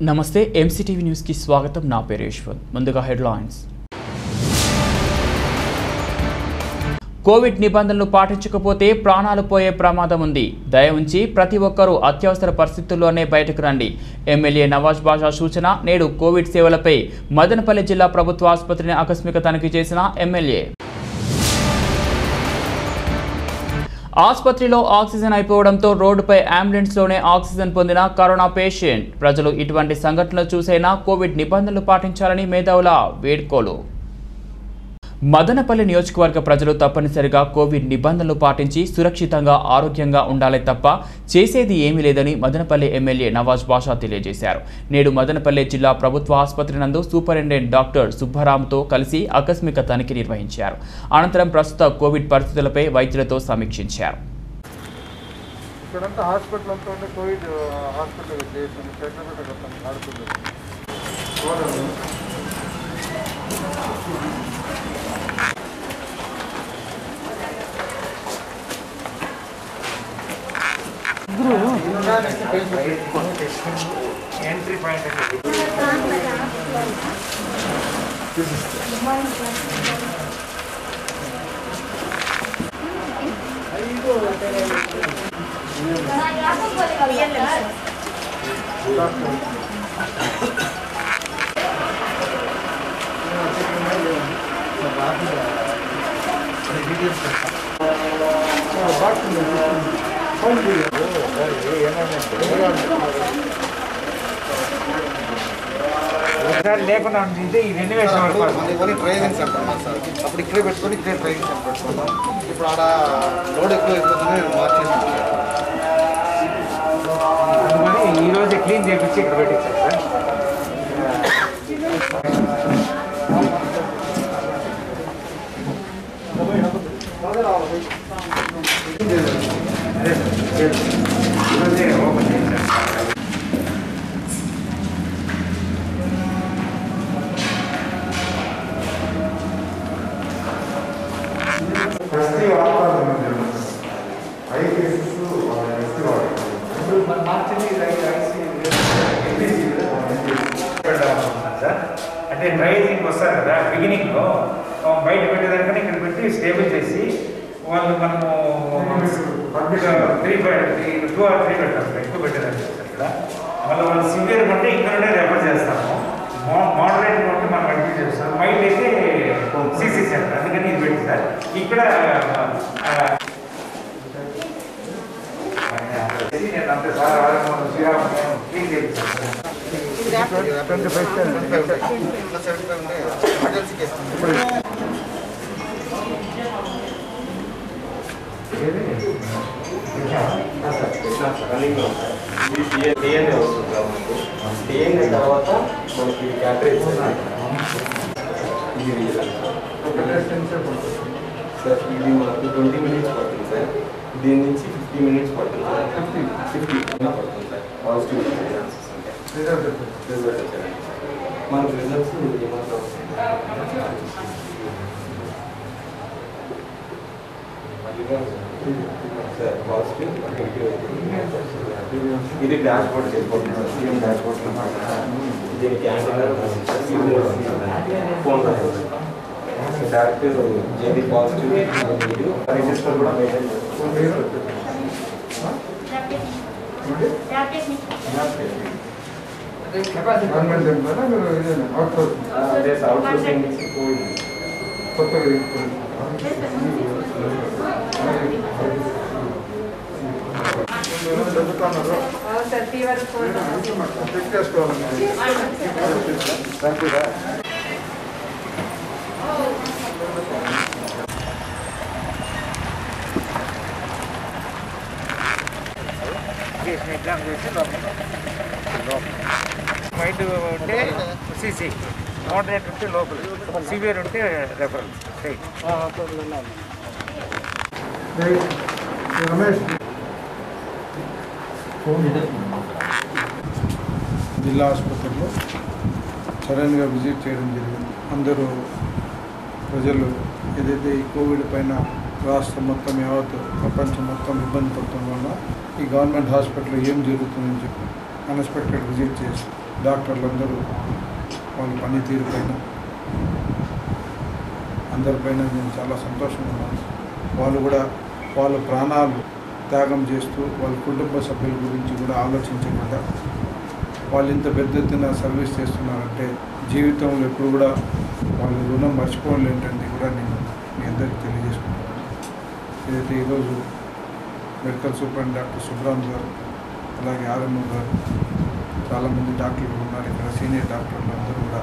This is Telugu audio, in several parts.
నమస్తే ఎంసీటీవీ న్యూస్ కి స్వాగతం. నా పేరు యశ్వంత్. ముందుగా హెడ్లైన్స్. కోవిడ్ నిబంధనలు పాటించకపోతే ప్రాణాలు పోయే ప్రమాదం ఉంది. దయ ఉంచి ప్రతి ఒక్కరూ అత్యవసర పరిస్థితుల్లోనే బయటకు రండి. ఎమ్మెల్యే నవాజ్ బాషా సూచన. నేడు కోవిడ్ సేవలపై మదనపల్లి జిల్లా ప్రభుత్వ ఆసుపత్రిని ఆకస్మిక తనిఖీ చేసిన ఎమ్మెల్యే. ఆసుపత్రిలో ఆక్సిజన్ అయిపోవడంతో రోడ్డుపై అంబులెన్స్లోనే ఆక్సిజన్ పొందిన కరోనా పేషెంట్. ప్రజలు ఇటువంటి సంఘటనలు చూసైనా కోవిడ్ నిబంధనలు పాటించాలని మేధావుల వేడుకోలు. మదనపల్లి నియోజకవర్గ ప్రజలు తప్పనిసరిగా కోవిడ్ నిబంధనలు పాటించి సురక్షితంగా ఆరోగ్యంగా ఉండాలి తప్ప చేసేది ఏమీ లేదని మదనపల్లి ఎమ్మెల్యే నవాజ్ బాషా తెలియజేశారు. నేడు మదనపల్లి జిల్లా ప్రభుత్వ ఆసుపత్రి నందు సూపరింటెండెంట్ డాక్టర్ సుబ్బరామ్తో కలిసి ఆకస్మిక తనిఖీ నిర్వహించారు. అనంతరం ప్రస్తుత కోవిడ్ పరిస్థితులపై వైద్యులతో సమీక్షించారు. ఎంట్రీ పాయింట్ లేకుండా ఉంటుంది. ఈ రెన్యువేషన్ ట్రైనింగ్ సెంటర్ అప్పుడు ఇక్కడే పెట్టుకొని ఇక్కడే ట్రైనింగ్ సెంటర్ పెట్టుకున్నాం. ఇప్పుడు ఆడ లోడ్ ఎక్కువ అయిపోతుంది మార్చేసి అందుకని ఈరోజు క్లీన్ చేయించి ఇక్కడ పెట్టించారు సార్. ఈరోజే ఓపెన్ చేశారు. అంటే డ్రైజింగ్ వస్తారు కదా బిగినింగ్లో బయట పెట్టేదానికన్నా ఇక్కడ పెట్టి స్టేబుల్ చేసి వాళ్ళు మనము 2 or 3 పెట్టాలి. ఎక్కువ పెట్టేదానికి ఇక్కడ మళ్ళీ వాళ్ళు సివియర్ ఉంటే ఇక్కడనే రెఫర్ చేస్తాము. మోడరేట్ ఉంటే మనం అడ్మిట్ చేస్తాం. మైల్డ్ అయితే సిసి సెంటర్ అందుకని ఇది పెట్టి సార్ ఇక్కడ నేను అంతే సార్ శ్రీరామ్ క్లీన్ చేయించాను. డిఎన్ఏ వస్తుంది మనకు. డిఎన్ఏ తర్వాత మనకి క్యాటరేజ్ సార్ ఇది మనకు 20 minutes పడుతుంది సార్. దీని నుంచి 50 minutes పడుతుంది సార్. 50 పడుతుంది సార్. పాజిటివ్ రిజల్ట్స్ వచ్చారండి. మనకు రిజల్ట్స్ ఏమాత్రం సార్ పాజిటివ్ ఇది డాష్ బోర్డ్ చేసుకోండి సార్. సీఎం డాష్ బోర్డ్ దీనికి ఫోన్ డైరెక్ట్ ఏది పాజిటివ్ రిజిస్టర్ కూడా మెయింటైన్ ఎగ్జామ్ చేసి మైండ్ ఉంటే సిసి, మోడరేట్ ఉంటే లోపల, సివియర్ ఉంటే రెఫరల్ స్టేట్. జిల్లా ఆసుపత్రిలో సడన్గా విజిట్ చేయడం జరిగింది. అందరూ ప్రజలు ఏదైతే ఈ కోవిడ్ పైన రాష్ట్రం మొత్తం యావత్ ప్రపంచం మొత్తం ఇబ్బంది పడటం వల్ల ఈ గవర్నమెంట్ హాస్పిటల్లో ఏం జరుగుతుందని చెప్పి అన్ఎక్స్పెక్టెడ్ విజిట్ చేసి డాక్టర్లందరూ వాళ్ళ పనితీరు పైన అందరిపైన నేను చాలా సంతోషంగా ఉన్నాను. వాళ్ళు కూడా వాళ్ళ ప్రాణాలు త్యాగం చేస్తూ వాళ్ళ కుటుంబ సభ్యుల గురించి కూడా ఆలోచించకుండా వాళ్ళు ఇంత పెద్ద ఎత్తున సర్వీస్ చేస్తున్నారంటే జీవితంలో ఎప్పుడు కూడా వాళ్ళ రుణం మర్చిపోలేంటంటే కూడా నేను మీ అందరికీ తెలియజేసుకుంటున్నాను. ఏదైతే ఈరోజు మెడికల్ సూపరింటెండెంట్ డాక్టర్ సుబ్రామ్ గారు, అలాగే ఆర్ఎంఓ గారు, చాలామంది డాక్టర్లు ఉన్నారు ఇక్కడ, సీనియర్ డాక్టర్లు అందరూ కూడా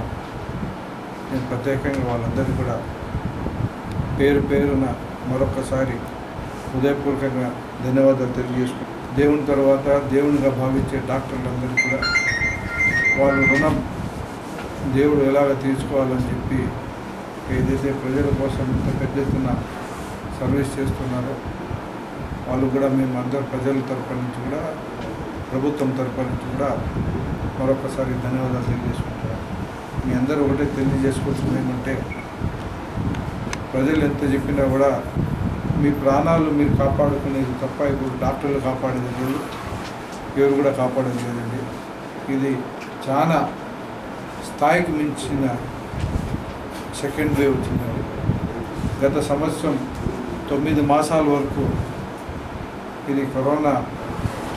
నేను ప్రత్యేకంగా వాళ్ళందరికీ కూడా పేరు పేరున మరొకసారి హృదయపూర్వకంగా ధన్యవాదాలు తెలియజేసుకుంటాను. దేవుని తర్వాత దేవునిగా భావించే డాక్టర్లందరూ కూడా వాళ్ళ రుణం దేవుడు ఎలాగ తీర్చుకోవాలని చెప్పి ఏదైతే ప్రజల కోసం ఇంత పెద్ద ఎత్తున సర్వీస్ చేస్తున్నారో వాళ్ళు కూడా మేము అందరు ప్రజల తరఫు నుంచి కూడా ప్రభుత్వం తరఫు నుంచి కూడా మరొకసారి ధన్యవాదాలు తెలియజేసుకుంటున్నాను. మీ అందరూ ఒకటే తెలియజేసుకోవాల్సింది ఏమంటే ప్రజలు ఎంత చెప్పినా కూడా మీ ప్రాణాలు మీరు కాపాడుకునేది తప్ప ఇప్పుడు డాక్టర్లు కాపాడేది లేదు, ఎవరు కూడా కాపాడేది లేదండి. ఇది చాలా స్థాయికి మించిన సెకండ్ వేవ్ వచ్చిందండి. గత సంవత్సరం 9 మాసాల వరకు ఇది కరోనా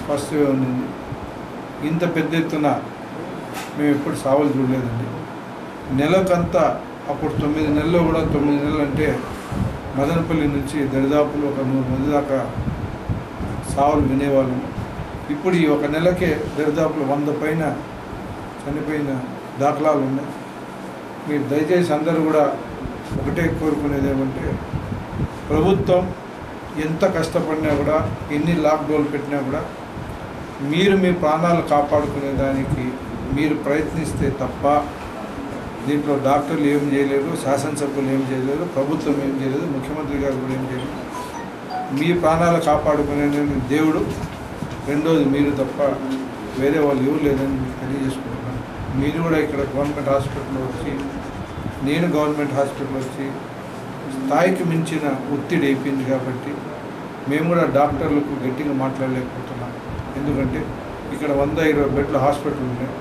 ఫస్ట్ వేవ్ ఉంది. ఇంత పెద్ద ఎత్తున మేము ఎప్పుడు సావులు చూడలేదండి. నెలకంతా అప్పుడు 9 నెలల్లో కూడా 9 నెలలు అంటే మదనపల్లి నుంచి దరిదాపులు ఒక 100 మంది దాకా సావులు వినేవాళ్ళము. ఇప్పుడు ఈ ఒక నెలకే దరిదాపులు 100 పైన చనిపోయిన దాఖలాలు ఉన్నాయి. మీరు దయచేసి అందరూ కూడా ఒకటే కోరుకునేది ఏమంటే ప్రభుత్వం ఎంత కష్టపడినా కూడా ఎన్ని లాక్డౌన్లు పెట్టినా కూడా మీరు మీ ప్రాణాలు కాపాడుకునే దానికి మీరు ప్రయత్నిస్తే తప్ప దీంట్లో డాక్టర్లు ఏం చేయలేరు, శాసనసభ్యులు ఏం చేయలేరు, ప్రభుత్వం ఏం చేయలేదు, ముఖ్యమంత్రి గారు కూడా ఏం చేయలేదు. మీ ప్రాణాలు కాపాడుకునే దేవుడు, రెండోది మీరు తప్ప వేరే వాళ్ళు ఎవరు లేదని మీకు తెలియజేసుకుంటున్నాను. మీరు కూడా ఇక్కడ గవర్నమెంట్ హాస్పిటల్లో వచ్చి, నేను గవర్నమెంట్ హాస్పిటల్ వచ్చి స్థాయికి మించిన ఒత్తిడి అయిపోయింది కాబట్టి మేము కూడా డాక్టర్లకు గట్టిగా మాట్లాడలేకపోతున్నాం. ఎందుకంటే ఇక్కడ 120 బెడ్ల హాస్పిటల్ ఉన్నాయి.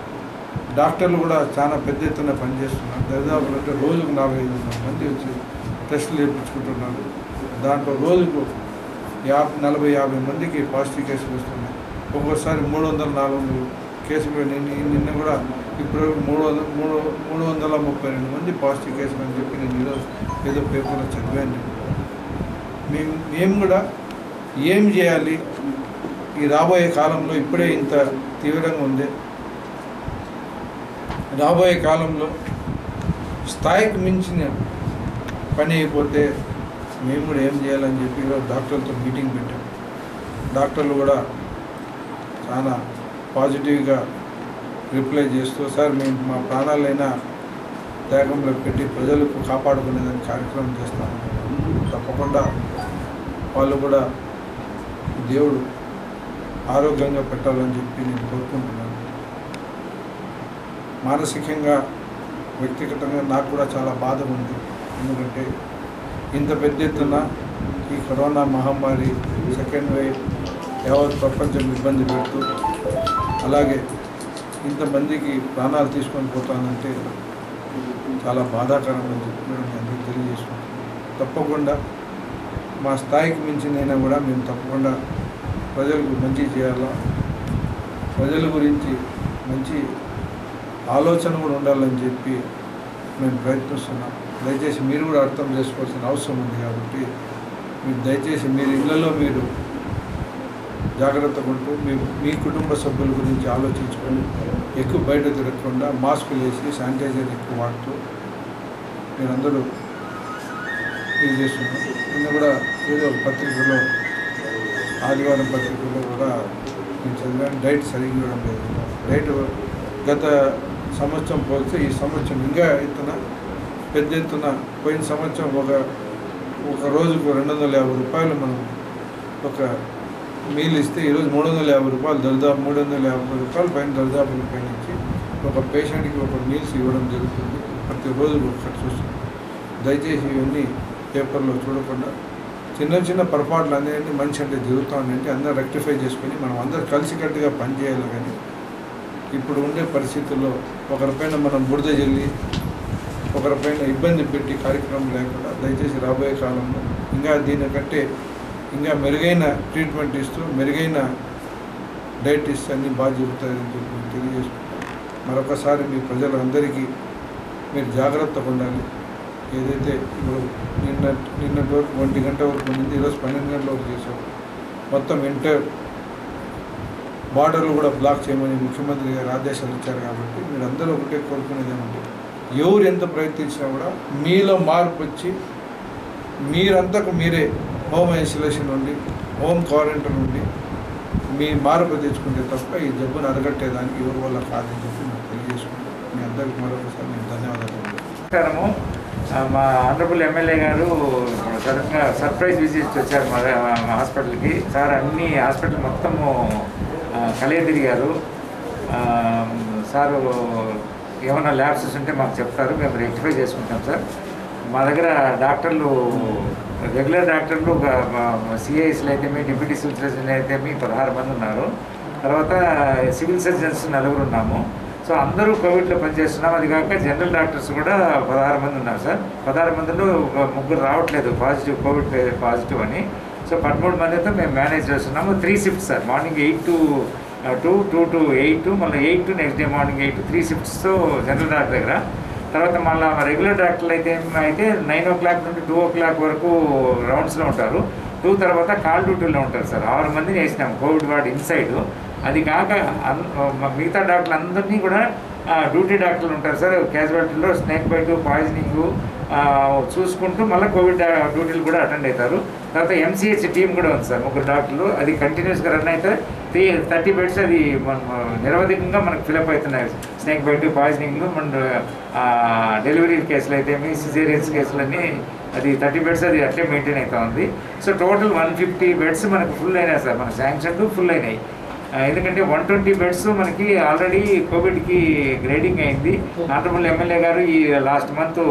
డాక్టర్లు కూడా చాలా పెద్ద ఎత్తున పనిచేస్తున్నారు. దాదాపు అంటే రోజుకు 45 మంది వచ్చి టెస్టులు చేయించుకుంటున్నారు. దాంట్లో రోజుకు 40-50 మందికి పాజిటివ్ కేసులు వస్తున్నాయి. ఒక్కోసారి 300-400 కేసులు. నిన్న కూడా ఇప్పుడు 332 మంది పాజిటివ్ కేసులు అని చెప్పి నేను ఈరోజు ఏదో పేపర్లో చదివాను. మేము కూడా ఏం చేయాలి ఈ రాబోయే కాలంలో, ఇప్పుడే ఇంత తీవ్రంగా ఉంది, రాబోయే కాలంలో స్థాయికి మించిన పని అయిపోతే మేము కూడా ఏం చేయాలని చెప్పి డాక్టర్లతో మీటింగ్ పెట్టాం. డాక్టర్లు కూడా చాలా పాజిటివ్గా రిప్లై చేస్తూ, సార్ మేము మా ప్రాణాలైనా త్యాగంలో పెట్టి ప్రజలకు కాపాడుకునేదానికి కార్యక్రమం చేస్తాము. తప్పకుండా వాళ్ళు కూడా దేవుడు ఆరోగ్యంగా పెట్టాలని చెప్పి నేను కోరుకుంటున్నాను. మానసికంగా, వ్యక్తిగతంగా నాకు కూడా చాలా బాధ ఉంది. ఎందుకంటే ఇంత పెద్ద ఎత్తున ఈ కరోనా మహమ్మారి సెకండ్ వేవ్ యావత్ ప్రపంచం ఇబ్బంది పెడుతూ, అలాగే ఇంతమందికి ప్రాణాలు తీసుకొని పోతానంటే చాలా బాధాకరమని చెప్పి నేను అందరికీ తెలియజేసుకుంటాను. తప్పకుండా మా స్థాయికి మించినైనా కూడా మేము తప్పకుండా ప్రజలకు మంచి చేయాలా, ప్రజల గురించి మంచి ఆలోచన కూడా ఉండాలని చెప్పి మేము ప్రయత్నిస్తున్నాం. దయచేసి మీరు కూడా అర్థం చేసుకోవాల్సిన అవసరం ఉంది. కాబట్టి మీరు దయచేసి మీరు ఇళ్లలో మీరు జాగ్రత్తగా ఉంటూ మీ కుటుంబ సభ్యుల గురించి ఆలోచించుకొని ఎక్కువ బయట తిరగకుండా మాస్కులు వేసి శానిటైజర్ ఎక్కువ వాడుతూ మీరందరూ ఇది చేస్తున్నారు. నిన్న కూడా ఏదో ఒక పత్రికలో, ఆదివారం పత్రికలో కూడా నేను చదివాను, డైట్ సరిగ్గా ఇవ్వడం లేదు. డైట్ గత సంవత్సరం పోలిస్తే ఈ సంవత్సరం ఇంకా పెద్ద ఎత్తున పోయిన సంవత్సరం ఒక రోజుకు 250 రూపాయలు మనం ఒక మీల్ ఇస్తే ఈరోజు 350 రూపాయలు, దరిదాపు 350 రూపాయలు పైన దరిదాపుల పైన ఇచ్చి ఒక పేషెంట్కి ఒక మీల్స్ ఇవ్వడం జరుగుతుంది. ప్రతిరోజు ఒకటి చూస్తుంది. దయచేసి ఇవన్నీ పేపర్లో చూడకుండా చిన్న పొరపాట్లు అనేది మనిషి అంటే జరుగుతూ ఉందంటే అందరూ రెక్టిఫై చేసుకొని మనం అందరూ కలిసికట్టుగా పనిచేయాలి. కానీ ఇప్పుడు ఉండే పరిస్థితుల్లో ఒకరిపైన మనం బురద జల్లి ఒకరిపైన ఇబ్బంది పెట్టి కార్యక్రమం లేకుండా దయచేసి రాబోయే కాలంలో ఇంకా దీనికంటే ఇంకా మెరుగైన ట్రీట్మెంట్ ఇస్తూ మెరుగైన డైట్ ఇస్తే అన్నీ బాగా జరుగుతాయని చెప్పి తెలియజేసుకుంటాం. మరొకసారి మీ ప్రజలందరికీ మీరు జాగ్రత్తగా ఉండాలి. ఏదైతే ఇప్పుడు నిన్నటి వరకు 1 గంట వరకు ఉంది, ఈరోజు 12 గంటల వరకు చేశారు. మొత్తం ఎంటైర్ బార్డర్లు కూడా బ్లాక్ చేయమని ముఖ్యమంత్రి గారు ఆదేశాలు ఇచ్చారు. కాబట్టి మీరందరూ ఒకటే కోరుకునేది ఏమంటే ఎవరు ఎంత ప్రయత్నించినా కూడా మీలో మార్పు వచ్చి మీరంతకు మీరే హోమ్ ఐసోలేషన్ నుండి హోమ్ క్వారంటైన్ నుండి మీ మార్పు తెచ్చుకుంటే తప్ప ఈ జబ్బును అరగట్టేదానికి ఎవరి వల్ల కాదని చెప్పి నాకు తెలియజేసుకుంటాం. మీ అందరికీ మరొకసారి నేను ధన్యవాదాలు. మా ఆనరబుల్ ఎమ్మెల్యే గారు సడన్గా సర్ప్రైజ్ విజిట్ వచ్చారు మా హాస్పిటల్కి. సార్ అన్ని హాస్పిటల్ మొత్తము కలియ తిరిగారు. సారు ఏమైనా ల్యాబ్సెస్ ఉంటే మాకు చెప్తారు, మేము రెక్టిఫై చేసుకుంటాం సార్. మా దగ్గర డాక్టర్లు రెగ్యులర్ డాక్టర్లు సిఐఎస్లు అయితేమి డిప్యూటీ సివిల్ సర్జన్లు అయితేమి 16 మంది ఉన్నారు. తర్వాత సివిల్ సర్జన్స్ 4 ఉన్నాము. సో అందరూ కోవిడ్లో పనిచేస్తున్నాం. అది కాక జనరల్ డాక్టర్స్ కూడా 16 మంది ఉన్నారు సార్. 16 మందిలో 3 రావట్లేదు పాజిటివ్, కోవిడ్ పాజిటివ్ అని. సో 13 మందితో మేము మేనేజ్ చేస్తున్నాము. 3 shifts sir. Morning 8 to 2, 2 to 8, మళ్ళీ 8 to నెక్స్ట్ డే మార్నింగ్ 8, 3 షిఫ్ట్స్తో జనరల్ డాక్టర్ దగ్గర. తర్వాత మళ్ళీ రెగ్యులర్ డాక్టర్లు అయితే 9 o'clock నుండి 2 o'clock వరకు రౌండ్స్లో ఉంటారు. 2 తర్వాత కాల్ డ్యూటీలో ఉంటారు సార్. 6 మందిని వేసినాము కోవిడ్ వార్డ్ ఇన్సైడ్. అది కాక మిగతా డాక్టర్లు అందరినీ కూడా డ్యూటీ డాక్టర్లు ఉంటారు సార్. క్యాజువాలిటీలో స్నేక్ బైట్, పాయిజనింగ్ చూసుకుంటూ మళ్ళీ కోవిడ్ డ్యూటీలు కూడా అటెండ్ అవుతారు. తర్వాత ఎంసీహెచ్ టీం కూడా ఉంది సార్, 3 డాక్టర్లు. అది కంటిన్యూస్గా రన్ అయితే 30 బెడ్స్ అది నిరవధికంగా మనకు ఫిలప్ అవుతున్నాయి. స్నేక్ బైట్, పాయిజనింగ్, మన డెలివరీ కేసులు అయితే సిజేరియన్స్ కేసులన్నీ అది 30 బెడ్స్ అది అట్లే మెయింటైన్ అవుతా ఉంది. సో టోటల్ 150 బెడ్స్ మనకు ఫుల్ అయినాయి సార్. మన శాంక్షన్ ఫుల్ అయినాయి. ఎందుకంటే 120 బెడ్స్ మనకి ఆల్రెడీ కోవిడ్కి గ్రేడింగ్ అయింది. ఆనరబుల్ ఎమ్మెల్యే గారు ఈ లాస్ట్ మంత్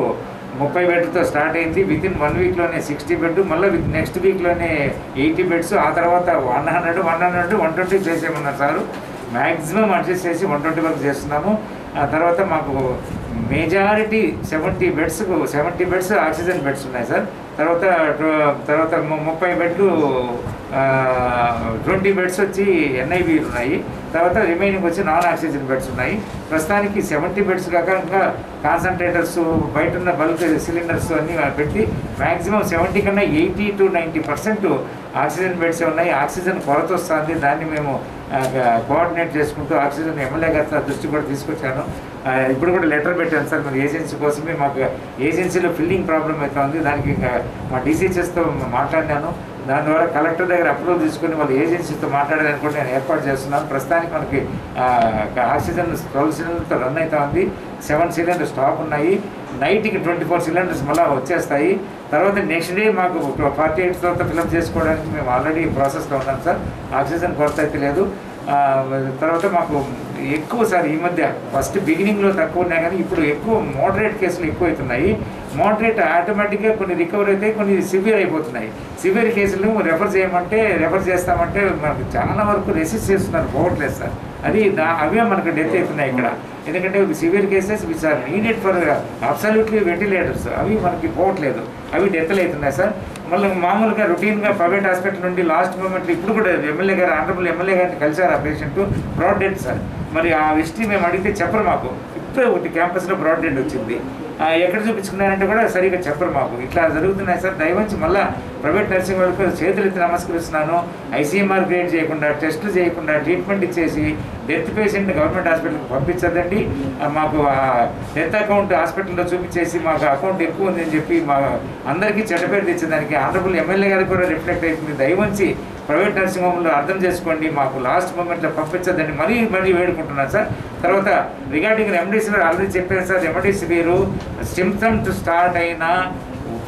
30 బెడ్తో స్టార్ట్ అయింది. వితిన్ 1 వీక్లోనే 60 బెడ్, మళ్ళీ నెక్స్ట్ వీక్లోనే 80 బెడ్స్, ఆ తర్వాత 100, 120 చేసేయమన్నారు సార్. మ్యాక్సిమం అడ్జస్ట్ చేసి 120 వరకు చేస్తున్నాము. ఆ తర్వాత మాకు మెజారిటీ 70 బెడ్స్ ఆక్సిజన్ బెడ్స్ ఉన్నాయి సార్. తర్వాత 30 బెడ్లు 20 బెడ్స్ వచ్చి ఎన్ఐబీలు ఉన్నాయి. తర్వాత రిమైనింగ్ వచ్చి నాన్ ఆక్సిజన్ బెడ్స్ ఉన్నాయి. ప్రస్తుతానికి 70 బెడ్స్ కాక ఇంకా కాన్సన్ట్రేటర్స్, బయట ఉన్న బల్క్ సిలిండర్స్ అన్నీ పెట్టి మ్యాక్సిమం 70 కన్నా 80 to 90% ఆక్సిజన్ బెడ్స్ ఉన్నాయి. ఆక్సిజన్ కొరత వస్తుంది. దాన్ని మేము కోఆర్డినేట్ చేసుకుంటూ ఆక్సిజన్ ఎమ్మెల్యే గారి దృష్టి కూడా తీసుకొచ్చాను. ఇప్పుడు కూడా లెటర్ పెట్టాను సార్. మరి ఏజెన్సీ కోసమే మాకు ఏజెన్సీలో ఫిల్లింగ్ ప్రాబ్లం అవుతుంది. దానికి మా డీసీహెచ్ఎస్తో మాట్లాడినాను. దాని ద్వారా కలెక్టర్ దగ్గర అప్రూవల్ తీసుకుని వాళ్ళ ఏజెన్సీతో మాట్లాడడానికి కూడా నేను ఏర్పాటు చేస్తున్నాను. ప్రస్తుతానికి మనకి ఆక్సిజన్ 12 సిలిండర్తో రన్ అవుతా ఉంది. 7 సిలిండర్ స్టాక్ ఉన్నాయి. నైట్కి 24 సిలిండర్స్ మళ్ళీ వచ్చేస్తాయి. తర్వాత నెక్స్ట్ డే మాకు 48 తర్వాత ఫిల్అప్ చేసుకోవడానికి మేము ఆల్రెడీ ప్రాసెస్లో ఉన్నాం సార్. ఆక్సిజన్ కొరత అయితే లేదు. తర్వాత మాకు ఎక్కువ సార్ ఈ మధ్య ఫస్ట్ బిగినింగ్లో తక్కువ ఉన్నాయి, కానీ ఇప్పుడు ఎక్కువ మోడరేట్ కేసులు ఎక్కువ అవుతున్నాయి. మోడరేట్ ఆటోమేటిక్గా కొన్ని రికవర్ అయితే కొన్ని సివియర్ అయిపోతున్నాయి. సివియర్ కేసులు రెఫర్ చేస్తామంటే మనకు చాలా వరకు రెసిస్ట్ చేస్తున్నారు, పోవట్లేదు సార్. అవే మనకు డెత్ అవుతున్నాయి ఇక్కడ. ఎందుకంటే severe cases which are needed for absolutely ventilators అవి మనకి పోవట్లేదు, అవి డెత్లు అవుతున్నాయి సార్. మళ్ళీ మామూలుగా రొటీన్గా ప్రైవేట్ హాస్పిటల్ నుండి లాస్ట్ మూమెంట్లో ఇప్పుడు కూడా ఎమ్మెల్యే గారు ఆనరబుల్ ఎమ్మెల్యే గారిని కలిశారు. ఆ పేషెంట్ బ్రాడ్ డెడ్ సార్. మరి ఆ హిస్టరీ మేము అడిగితే చెప్పరు మాకు. ఇప్పుడే ఒకటి క్యాంపస్లో బ్రాడ్ డెడ్ వచ్చింది. ఎక్కడ చూపించుకున్నారంటే కూడా సరిగ్గా చెప్పరు మాకు. ఇట్లా జరుగుతున్నాయి సార్. దయవంచి మళ్ళీ ప్రైవేట్ నర్సింగ్ వాళ్ళకి చేతులెత్తి నమస్కరిస్తున్నాను. ఐసీఎంఆర్ గ్రేడ్ చేయకుండా, టెస్టులు చేయకుండా ట్రీట్మెంట్ ఇచ్చేసి డెత్ పేషెంట్ని గవర్నమెంట్ హాస్పిటల్కి పంపించదండి. మాకు డెత్ అకౌంట్ హాస్పిటల్లో చూపించేసి మాకు అకౌంట్ ఎక్కువ ఉందని చెప్పి మా అందరికీ చెడ్డపేరు తెచ్చేదానికి ఆనరబుల్ ఎమ్మెల్యే గారికి కూడా రిఫ్లెక్ట్ అవుతుంది. దయవంచి ప్రైవేట్ నర్సింగ్ హోమ్లో అర్థం చేసుకోండి, మాకు లాస్ట్ మూమెంట్లో పంపించదని మరీ వేడుకుంటున్నాను సార్. తర్వాత రిగార్డింగ్ రెమెడీసివిర్ ఆల్రెడీ చెప్పాను సార్. రెమెడీసివిర్ సిమ్టమ్స్ స్టార్ట్ అయినా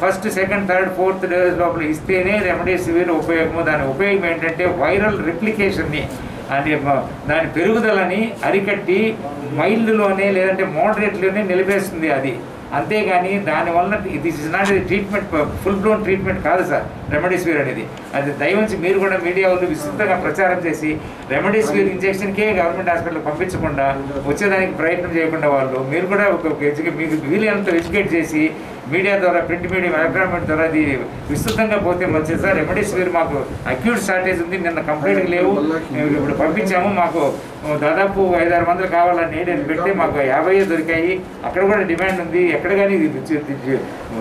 first, second, third, fourth days లోపల ఇస్తేనే రెమెడీసివిర్ ఉపయోగము. దాని ఉపయోగం ఏంటంటే వైరల్ రిప్లికేషన్ని అంటే దాని పెరుగుదలని అరికట్టి మైల్డ్లోనే లేదంటే మోడరేట్లోనే నిలిపేస్తుంది అది. అంతేగాని దానివల్ల ఇది is not treatment, full blown treatment కాదు సార్. రెమెడీసివిర్ అనేది. అది దయవంచి మీరు కూడా మీడియా వాళ్ళు విస్తృతంగా ప్రచారం చేసి రెమెడీసివిర్ ఇంజెక్షన్కే గవర్నమెంట్ హాస్పిటల్ పంపించకుండా వచ్చేదానికి ప్రయత్నం చేయకుండా వాళ్ళు మీరు కూడా మీకు వీలైనంత ఎడ్యుకేట్ చేసి మీడియా ద్వారా, ప్రింట్ మీడియా, ఎలక్ట్రానిక్ ద్వారా అది విస్తృతంగా పోతే మంచిది సార్. రెమెడీసివిర్ మాకు అక్యూట్ షార్టేజ్ ఉంది, నిన్న కంప్లీట్గా లేవు, ఇప్పుడు పంపించాము. మాకు దాదాపు 5-6 మందులు కావాలని నేను పెడితే మాకు 50 దొరికాయి. అక్కడ కూడా డిమాండ్ ఉంది. ఎక్కడ కానీ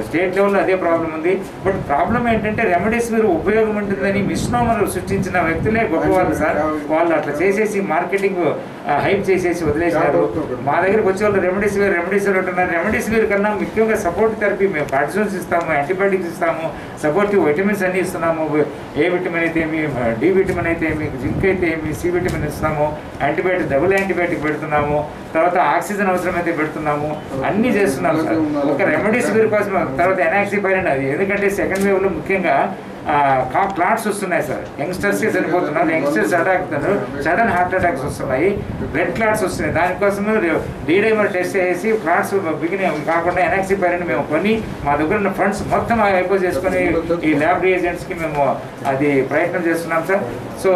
స్టేట్ లెవెల్లో అదే ప్రాబ్లం ఉంది. బట్ ప్రాబ్లం ఏంటంటే రెమెడీసివిర్ ఉపయోగం ఉంటుందని మిస్నోమర్ సృష్టించిన వ్యక్తులే గొప్పవాళ్ళు సార్. వాళ్ళు అట్లా చేసేసి మార్కెటింగ్ హైప్ చేసేసి వదిలేశారు. మా దగ్గరికి వచ్చే వాళ్ళు రెమెడీసివిర్ అంటున్నారు. రెమెడీసివిర్ కన్నా ముఖ్యంగా సపోర్ట్ థెరపీ మేము కార్టిసోన్స్ ఇస్తాము, యాంటీబయాటిక్స్ ఇస్తాము, సపోర్టివ్ విటమిన్స్ అన్నీ ఇస్తున్నాము. ఏ విటమిన్ అయితే ఏమి, డి విటమిన్ అయితే ఏమి, జింక్ అయితే ఏమి, సి విటమిన్ ఇస్తున్నాము, యాంటీబయాటిక్ డబుల్ యాంటీబయాటిక్ పెడుతున్నాము, తర్వాత ఆక్సిజన్ అవసరమైతే పెడుతున్నాము, అన్నీ చేస్తున్నాము సార్. ఒక రెమెడీసివిర్ కోసం తర్వాత ఎనాక్సిపైరిన్ అది ఎందుకంటే సెకండ్ వేవ్లో ముఖ్యంగా క్లాట్స్ వస్తున్నాయి సార్. యంగ్స్టర్స్కి చనిపోతున్నారు, youngsters attack sudden heart attacks వస్తున్నాయి, బ్లడ్ క్లాట్స్ వస్తున్నాయి. దానికోసం డీడైమర్ టెస్ట్ చేసి క్లాట్స్ బిగినింగ్ కాకుండా ఎనాక్సిపైరిన్ మేము కొని మా దగ్గర ఉన్న ఫండ్స్ మొత్తం అయిపోయి చేసుకొని ఈ ల్యాబ్ రియేజెంట్స్కి మేము అది ప్రయత్నం చేస్తున్నాం సార్. సో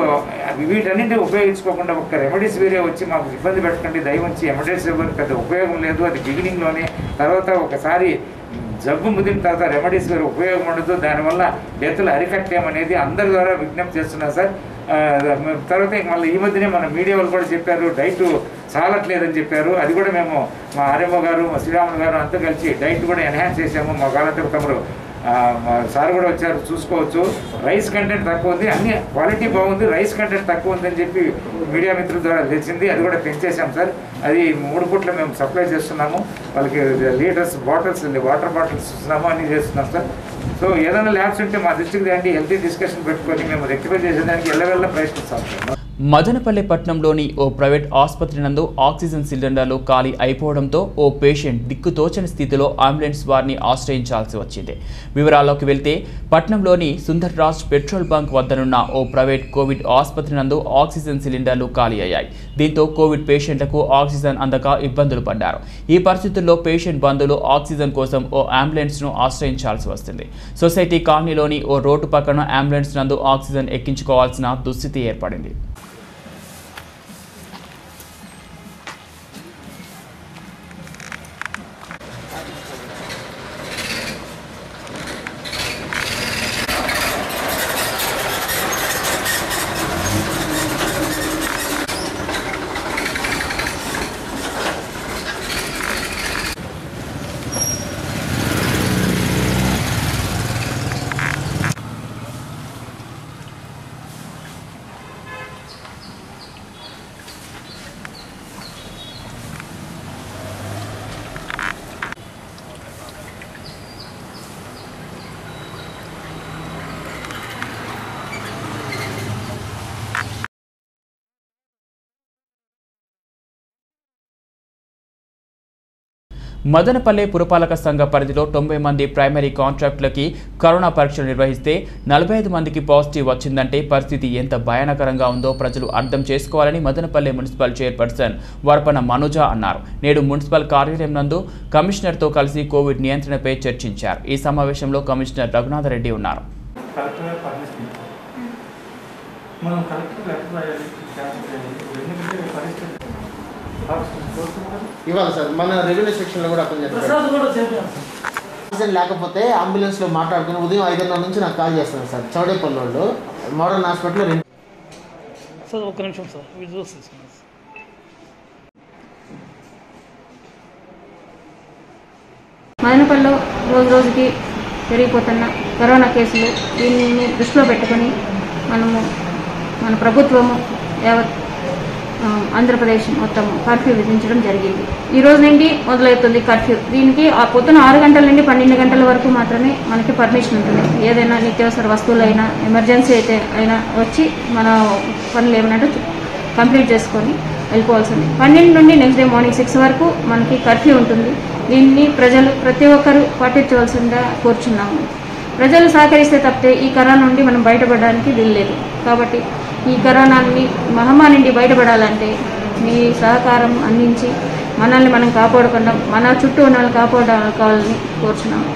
వీటన్నింటినీ ఉపయోగించుకోకుండా ఒక్క రెమెడీసివిరే వచ్చి మాకు ఇబ్బంది పెట్టకండి దయవంచి. రెమెడీసివిర్ పెద్ద ఉపయోగం లేదు, అది బిగినింగ్లోనే. తర్వాత ఒకసారి జబ్బు ముదిరిన తర్వాత రెమెడీసివిర్ ఉపయోగం ఉండదు, దానివల్ల డెత్లు అరికట్టేమనేది అందరి ద్వారా విజ్ఞప్తి చేస్తున్నాం సార్. తర్వాత మళ్ళీ ఈ మధ్యనే మన మీడియా వాళ్ళు కూడా చెప్పారు డైట్ చాలట్లేదని చెప్పారు. అది కూడా మేము మా ఆర్ఎంఓ గారు, మా శ్రీరాములు గారు అంతా కలిసి డైట్ కూడా ఎన్హాన్స్ చేసాము. మా కాలంటే తమరు సార్ కూడా వచ్చారు, చూసుకోవచ్చు. రైస్ కంటెంట్ తక్కువ ఉంది, అన్ని క్వాలిటీ బాగుంది, రైస్ కంటెంట్ తక్కువ ఉందని చెప్పి మీడియా మిత్రుల ద్వారా తెలిసింది. అది కూడా పెంచేసాం సార్. అది 3 పూట్ల మేము సప్లై చేస్తున్నాము. వాళ్ళకి లీటర్స్ బాటిల్స్, వాటర్ బాటిల్స్ ఇస్తున్నాము, అన్నీ చేస్తున్నాం సార్. సో ఏదైనా ల్యాబ్స్ ఉంటే మా దృష్టికి రండి, హెల్తీ డిస్కషన్ పెట్టుకొని మేము రెక్టిఫై చేసేదానికి ఎల్లవెల్ల ప్రయత్నిస్తాం సార్. మదనపల్లె పట్టణంలోని ఓ ప్రైవేట్ ఆసుపత్రి నందు ఆక్సిజన్ సిలిండర్లు ఖాళీ అయిపోవడంతో ఓ పేషెంట్ దిక్కుతోచని స్థితిలో అంబులెన్స్ వారిని ఆశ్రయించాల్సి వచ్చింది. వివరాల్లోకి వెళ్తే పట్టణంలోని సుందర్ రాజ్ పెట్రోల్ బంక్ వద్దనున్న ఓ ప్రైవేట్ కోవిడ్ ఆసుపత్రి నందు ఆక్సిజన్ సిలిండర్లు ఖాళీ అయ్యాయి. దీంతో కోవిడ్ పేషెంట్లకు ఆక్సిజన్ అందక ఇబ్బందులు పడ్డారు. ఈ పరిస్థితుల్లో పేషెంట్ బంధువులు ఆక్సిజన్ కోసం ఓ అంబులెన్స్ను ఆశ్రయించాల్సి వస్తుంది. సొసైటీ కాలనీలోని ఓ రోడ్డు పక్కన అంబులెన్స్ నందు ఆక్సిజన్ ఎక్కించుకోవాల్సిన దుస్థితి ఏర్పడింది. మదనపల్లె పురపాలక సంఘ పరిధిలో 90 మంది ప్రైమరీ కాంట్రాక్టులకి కరోనా పరీక్షలు నిర్వహిస్తే 45 మందికి పాజిటివ్ వచ్చిందంటే పరిస్థితి ఎంత భయానకరంగా ఉందో ప్రజలు అర్థం చేసుకోవాలని మదనపల్లె మున్సిపల్ చైర్పర్సన్ వరపన మనోజ అన్నారు. నేడు మున్సిపల్ కార్యాలయం నందు కమిషనర్తో కలిసి కోవిడ్ నియంత్రణపై చర్చించారు. ఈ సమావేశంలో కమిషనర్ రఘునాథరెడ్డి ఉన్నారు. ఇవాళ సార్ మన రెవెన్యూ సెక్షన్లో కూడా అప్లై చేస్తారు. లేకపోతే అంబులెన్స్లో మాట్లాడుకుని ఉదయం 5:30 నుంచి నాకు కాల్ చేస్తున్నారు సార్. చౌడేపల్లి వాళ్ళు మోడర్న్ హాస్పిటల్లో సార్ ఒక్క నిమిషం సార్ విజువల్స్ తీసుకున్నాను. మదనపల్లిలో రోజు రోజుకి పెరిగిపోతున్న కరోనా కేసులు దీన్ని దృష్టిలో పెట్టుకొని మన ప్రభుత్వము యావత్ ఆంధ్రప్రదేశ్ మొత్తం కర్ఫ్యూ విధించడం జరిగింది. ఈ రోజు నుండి మొదలవుతుంది కర్ఫ్యూ. దీనికి ఆ పొద్దున 6 గంటల నుండి 12 గంటల వరకు మాత్రమే మనకి పర్మిషన్ ఉంటుంది. ఏదైనా నిత్యావసర వస్తువులైనా ఎమర్జెన్సీ అయితే అయినా వచ్చి మన పనులు ఏమన్నట్టు కంప్లీట్ చేసుకొని వెళ్ళిపోవాల్సింది. 12 నుండి నెక్స్ట్ డే మార్నింగ్ 6 వరకు మనకి కర్ఫ్యూ ఉంటుంది. దీన్ని ప్రజలు ప్రతి ఒక్కరూ పాటించవలసిందిగా కోరుచున్నాము. ప్రజలు సహకరిస్తే తప్పితే ఈ కరోనా నుండి మనం బయటపడడానికి వీల్లేదు. కాబట్టి ఈ కరోనాని మహమ్మారి నుండి బయటపడాలంటే మీ సహకారం అందించి మనల్ని మనం కాపాడుకుంటాం, మన చుట్టూ ఉన్న వాళ్ళు కాపాడుకోవాలని కోరుచున్నాము.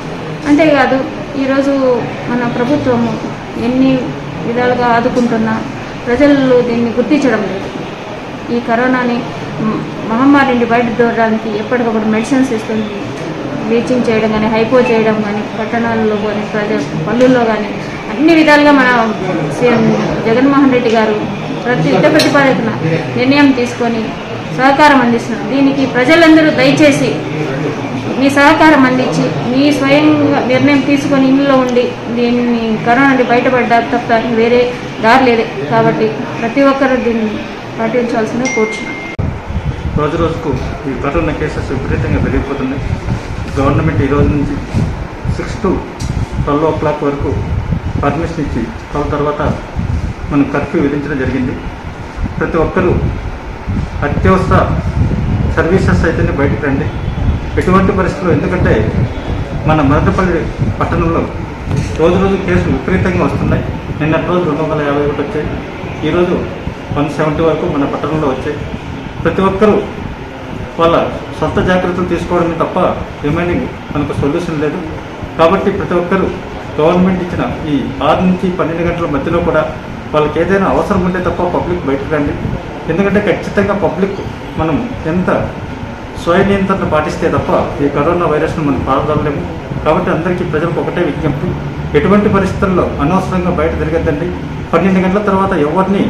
అంతేకాదు ఈరోజు మన ప్రభుత్వము ఎన్ని విధాలుగా ఆదుకుంటున్నా ప్రజలు దీన్ని గుర్తించడం లేదు. ఈ కరోనాని మహమ్మారి నుండి బయట దూరడానికి ఎప్పటికప్పుడు మెడిసిన్స్ ఇస్తుంది. బ్లీచింగ్ చేయడం కానీ, హైపో చేయడం కానీ, పట్టణాల్లో కానీ, పల్లెల్లో కానీ అన్ని విధాలుగా మన సీఎం జగన్మోహన్ రెడ్డి గారు ప్రతిపాదన నిర్ణయం తీసుకొని సహకారం అందిస్తున్నారు. దీనికి ప్రజలందరూ దయచేసి మీ సహకారం అందించి మీ స్వయంగా నిర్ణయం తీసుకొని ఇంట్లో ఉండి దీన్ని కరోనా నుండి బయటపడ్డారు తప్ప వేరే దారి లేదు. కాబట్టి ప్రతి ఒక్కరూ దీన్ని పాటించాల్సిందే కోరుచున్నాను. రోజు రోజుకు ఈ కరోనా కేసెస్ విపరీతంగా పెరిగిపోతున్నాయి. గవర్నమెంట్ ఈ రోజు నుంచి 6 to 12 o'clock వరకు పర్మిషన్ ఇచ్చి 12 తర్వాత మనం కర్ఫ్యూ విధించడం జరిగింది. ప్రతి ఒక్కరూ అత్యవసర సర్వీసెస్ అయితేనే బయటకు రండి. ఎటువంటి పరిస్థితుల్లో, ఎందుకంటే మన మదనపల్లి పట్టణంలో రోజు రోజు కేసులు విపరీతంగా వస్తున్నాయి. నిన్నటి రోజు 251 వచ్చాయి. ఈరోజు 170 వరకు మన పట్టణంలో వచ్చాయి. ప్రతి ఒక్కరూ వాళ్ళ సొంత జాగ్రత్తలు తీసుకోవడమే తప్ప రిమైనింగ్ మనకు సొల్యూషన్ లేదు. కాబట్టి ప్రతి ఒక్కరూ గవర్నమెంట్ ఇచ్చిన ఈ 6 నుంచి 12 గంటల మధ్యలో కూడా వాళ్ళకి ఏదైనా అవసరం ఉంటే తప్ప పబ్లిక్ బయటకు రండి. ఎందుకంటే ఖచ్చితంగా పబ్లిక్ మనం ఎంత స్వయం నియంత్రణ పాటిస్తే తప్ప ఈ కరోనా వైరస్ను మనం పారదలలేము. కాబట్టి అందరికీ ప్రజలకు ఒకటే విజ్ఞప్తి, ఎటువంటి పరిస్థితుల్లో అనవసరంగా బయట తిరగద్దండి. 12 గంటల తర్వాత ఎవరిని